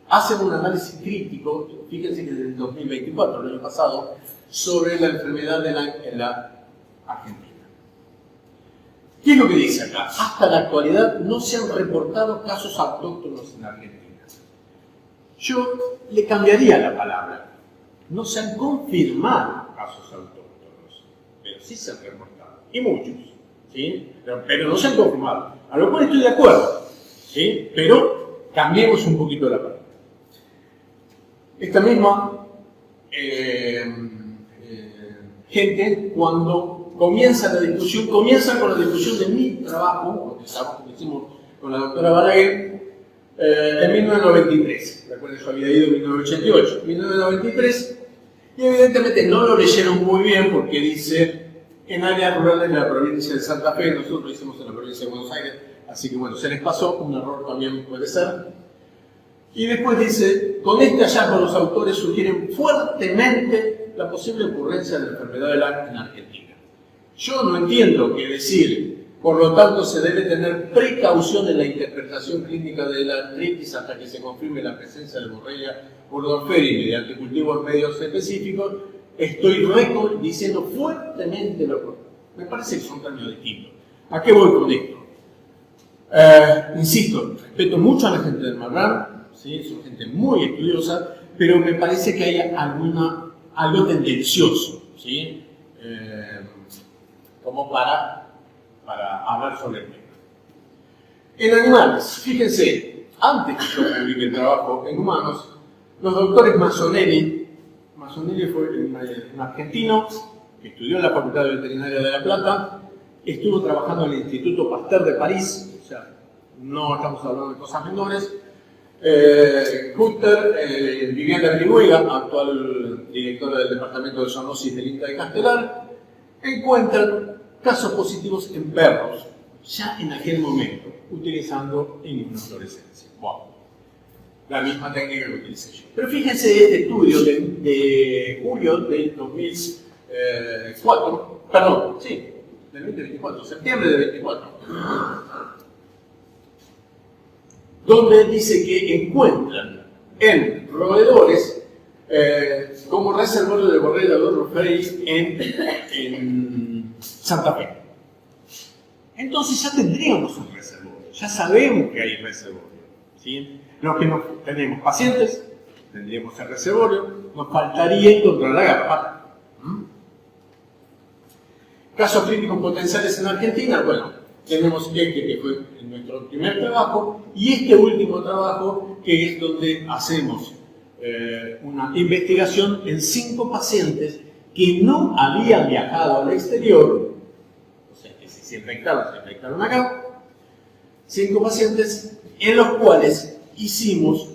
hacen un análisis crítico, fíjense que desde el 2024, el año pasado, sobre la enfermedad en la Argentina. ¿Qué es lo que dice acá? Hasta la actualidad no se han reportado casos autóctonos en Argentina. Yo le cambiaría la palabra. No se han confirmado casos autóctonos, pero sí se han reportado, y muchos, ¿sí? Pero no se han confirmado, a lo cual estoy de acuerdo, ¿sí? Pero cambiemos un poquito la palabra. Esta misma gente, cuando comienzan con la discusión de mi trabajo, que hicimos con la doctora Balaguer, en 1993. Recuerden, yo había ido en 1988. 1993, y evidentemente no lo leyeron muy bien porque dice en áreas rurales de la provincia de Santa Fe, nosotros lo hicimos en la provincia de Buenos Aires, así que bueno, se les pasó, un error también puede ser. Y después dice, con este hallazgo los autores sugieren fuertemente la posible ocurrencia de la enfermedad de Lyme en Argentina. Yo no entiendo qué decir. Por lo tanto, se debe tener precaución en la interpretación clínica de la artritis hasta que se confirme la presencia de Borrelia burgdorferi mediante cultivos medios específicos. Estoy diciendo fuertemente lo contrario. Me parece que son términos distintos. ¿A qué voy con esto? Insisto, respeto mucho a la gente del Malbrán, ¿sí? Son gente muy estudiosa, pero me parece que hay algo tendencioso, ¿sí? Como para hablar sobre el tema. En animales, fíjense, antes que yo publique el trabajo en humanos, los doctores Mazzonelli fue un argentino que estudió en la Facultad de Veterinaria de La Plata, estuvo trabajando en el Instituto Pasteur de París, o sea, no estamos hablando de cosas menores. Hutter, Viviana Brihuega, actual directora del Departamento de Zoonosis del INTA de Castelar, encuentran casos positivos en perros, ya en aquel momento, utilizando inmunofluorescencia. Wow. La misma técnica que utilicé yo. Pero fíjense este estudio de julio del 2004, perdón, sí, del 2024, septiembre del 24, donde dice que encuentran en roedores como reservorio de Borrelia burgdorferi en Santa Fe. Entonces ya tendríamos un reservorio, ya sabemos que hay reservorio, ¿sí? Los que no tenemos pacientes tendríamos el reservorio, nos faltaría encontrar la garrapata. Casos clínicos potenciales en Argentina, bueno, tenemos este que fue nuestro primer trabajo y este último trabajo que es donde hacemos una investigación en 5 pacientes que no habían viajado al exterior, o sea que si se infectaron acá, 5 pacientes en los cuales hicimos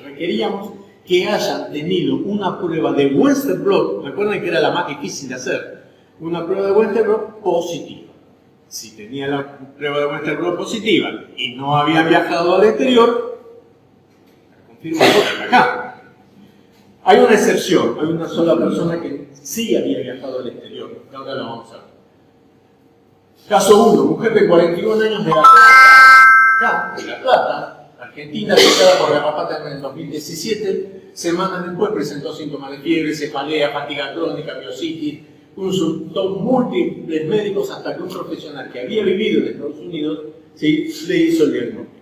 requeríamos que hayan tenido una prueba de Western blot, recuerden que era la más difícil de hacer, una prueba de Western blot positiva. Si tenía la prueba de Western blot positiva y no había viajado al exterior, confirmamos acá. Hay una excepción, hay una sola persona que sí había viajado al exterior, que ahora la vamos a ver. Caso 1, mujer de 41 años de La Plata, de La Plata, Argentina, afectada por garrapata en el 2017, semanas después presentó síntomas de fiebre, cefalea, fatiga crónica, miositis, consultó múltiples médicos hasta que un profesional que había vivido en Estados Unidos le hizo el diagnóstico.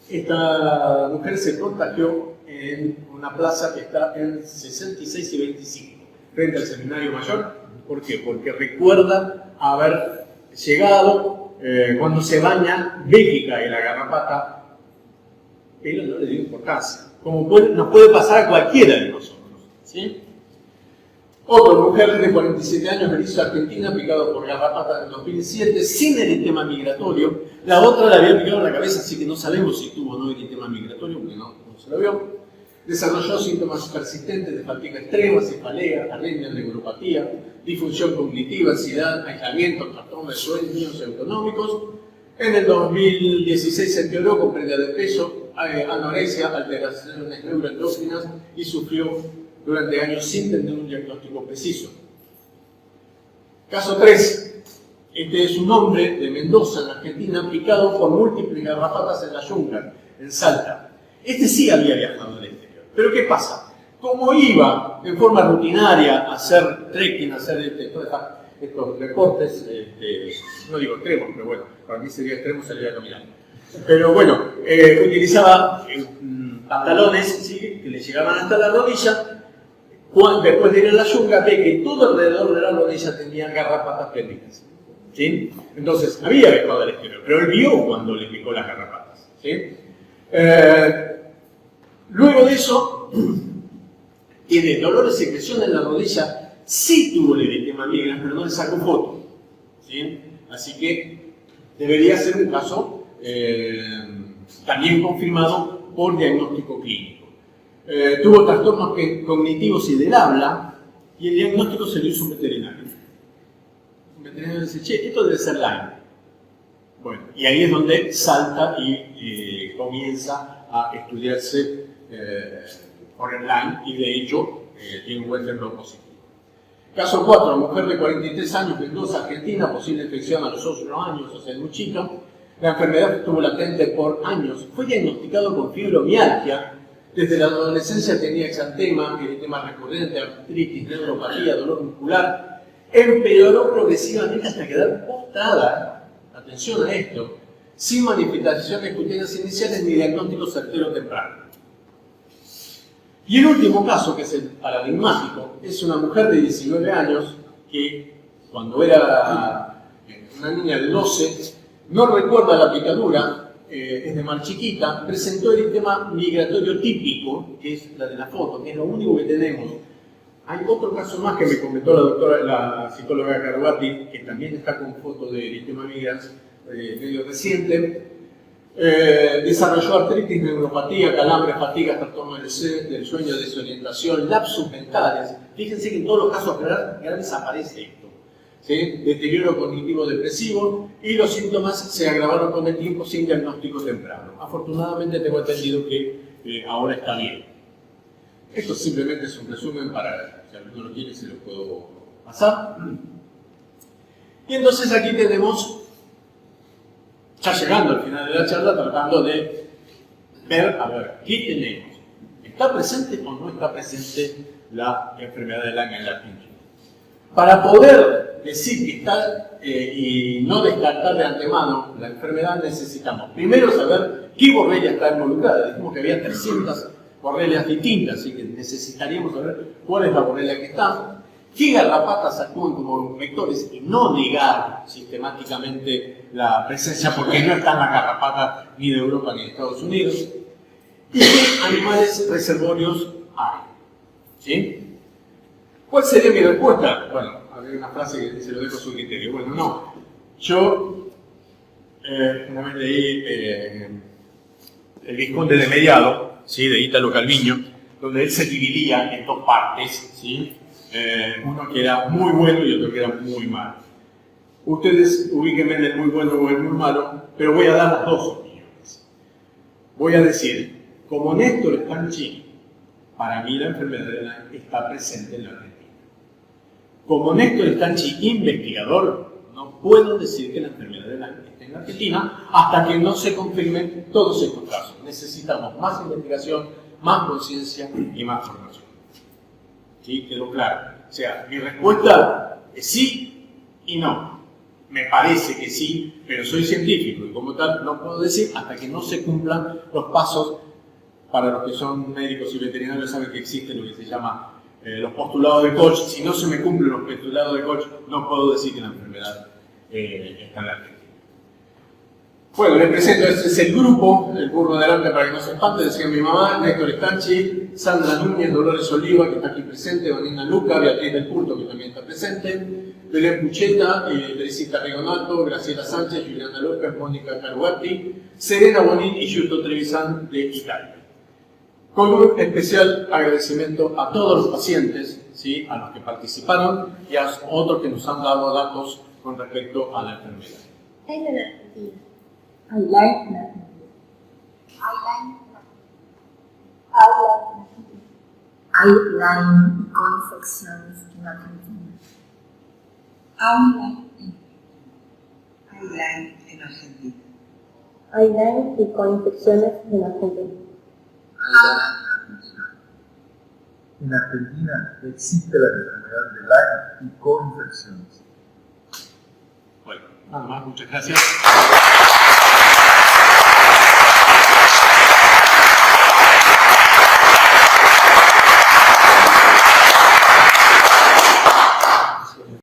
Esta mujer se contagió en una plaza que está en 66 y 25, frente al Seminario Mayor. ¿Por qué? Porque recuerda haber llegado cuando se baña, ve que cae la garrapata, pero no le dio importancia. Como nos puede pasar a cualquiera de nosotros. ¿Sí? Otra mujer de 47 años, Berizo, Argentina, picado por garrapata en el 2007, sin eritema migratorio. La otra la había picado en la cabeza, así que no sabemos si tuvo o no eritema migratorio, porque no se lo vio. Desarrolló síntomas persistentes de fatiga extrema, cefalea, anemia, neuropatía, disfunción cognitiva, ansiedad, aislamiento, trastornos de sueños autonómicos. En el 2016 se empeoró con pérdida de peso, anorexia, alteraciones neuroendocrinas y sufrió durante años sin tener un diagnóstico preciso. Caso 3. Este es un hombre de Mendoza, en Argentina, picado por múltiples garrapatas en la Yunga, en Salta. Este sí había viajado al exterior. Pero ¿qué pasa? Como iba en forma rutinaria a hacer trekking, a hacer todos estos deportes, no digo extremos, pero bueno, para mí sería extremo salir a caminar. Pero bueno, utilizaba pantalones, ¿sí?, que le llegaban hasta la rodilla. Después de ir a la Yunga, ve que todo alrededor de la rodilla tenía garrapatas prendidas. ¿Sí? Entonces, había viajado al exterior, pero él vio cuando le picó las garrapatas. ¿Sí? Luego de eso, tiene dolor de secreción en la rodilla, sí tuvo el eritema migrans, pero no le sacó foto. ¿Sí? Así que debería ser un caso también confirmado por diagnóstico clínico. Tuvo trastornos cognitivos y del habla, y el diagnóstico se lo hizo un veterinario. Un veterinario dice, che, esto debe ser Lyme. Bueno, y ahí es donde salta y comienza a estudiarse por el Lyme, y de hecho tiene un Western blot positivo. Caso 4, mujer de 43 años, Mendoza, Argentina, posible infección a los 8 años, o sea, muy chica. La enfermedad estuvo latente por años. Fue diagnosticado con fibromialgia. Desde la adolescencia tenía exantema, eritema recurrente, artritis, neuropatía, dolor muscular. Empeoró progresivamente hasta quedar postrada, atención a esto, sin manifestaciones cutáneas iniciales ni diagnóstico certero temprano. Y el último caso, que es el paradigmático, es una mujer de 19 años que, cuando era una niña de 12, no recuerda la picadura, es de mar chiquita, presentó eritema migratorio típico, que es la de la foto, que es lo único que tenemos. Hay otro caso más que me comentó la psicóloga Carugati, que también está con foto de eritema migrans, medio reciente. Desarrolló artritis, neuropatía, calambres, fatigas, trastornos del sueño, desorientación, lapsus mentales. Fíjense que en todos los casos grandes aparece esto. ¿Sí? Deterioro cognitivo depresivo, y los síntomas se agravaron con el tiempo sin diagnóstico temprano. Afortunadamente tengo entendido que ahora está bien. Esto simplemente es un resumen para, si alguno lo quiere, se lo puedo pasar. Y entonces aquí tenemos, ya llegando al final de la charla, tratando de ver, a ver, ¿qué tenemos? ¿Está presente o no está presente la enfermedad de Lyme en la Argentina? Para poder decir que está y no descartar de antemano la enfermedad, necesitamos primero saber qué borrelia está involucrada. Dijimos que había 300 borrelias distintas, así que necesitaríamos saber cuál es la borrelia que está, qué garrapatas actúan como vectores y no negar sistemáticamente la presencia, porque no están las garrapatas ni de Europa ni de Estados Unidos, y qué animales reservorios hay. ¿Sí? ¿Cuál sería mi respuesta? Bueno, había una frase que se lo dejo a su criterio. Bueno, no. Yo una vez leí El Vizconde de Mediado, ¿sí?, de Italo Calvino, donde él se dividía en dos partes, ¿sí? Uno que era muy bueno y otro que era muy malo. Ustedes ubíquenme en el muy bueno o el muy malo, pero voy a dar las dos opiniones. Voy a decir, como Néstor Stanchi, para mí la enfermedad de Lyme está presente en la Argentina. Como Néstor Stanchi, investigador, no puedo decir que la enfermedad de Lyme esté en la Argentina hasta que no se confirmen todos estos casos. Necesitamos más investigación, más conciencia y más formación. ¿Sí? Quedó claro. O sea, mi respuesta es sí y no. Me parece que sí, pero soy científico y como tal no puedo decir hasta que no se cumplan los pasos. Para los que son médicos y veterinarios saben que existe lo que se llama los postulados de Koch. Si no se me cumplen los postulados de Koch, no puedo decir que la enfermedad está en la Argentina. Bueno, les presento, este es el grupo, el burro adelante para que no se espante, decía mi mamá, Néstor Stanchi, Sandra Núñez, Dolores Oliva, que está aquí presente, Vanina Luca, Beatriz del Purto, que también está presente, Belén Pucheta, Teresita Rigonato, Graciela Sánchez, Juliana López, Mónica Caruati, Serena Bonin y Giusto Trevisan de Italia. Con un especial agradecimiento a todos los pacientes, ¿sí?, a los que participaron y a otros que nos han dado datos con respecto a la enfermedad. Hay en Argentina. I like Latin. Hay Lyme co-infecciones en Argentina. Hay Lyme en Argentina. Hay Lyme y co-infecciones en Argentina. En Argentina existe la enfermedad de Lyme y co-infecciones. Bueno, nada más, muchas gracias.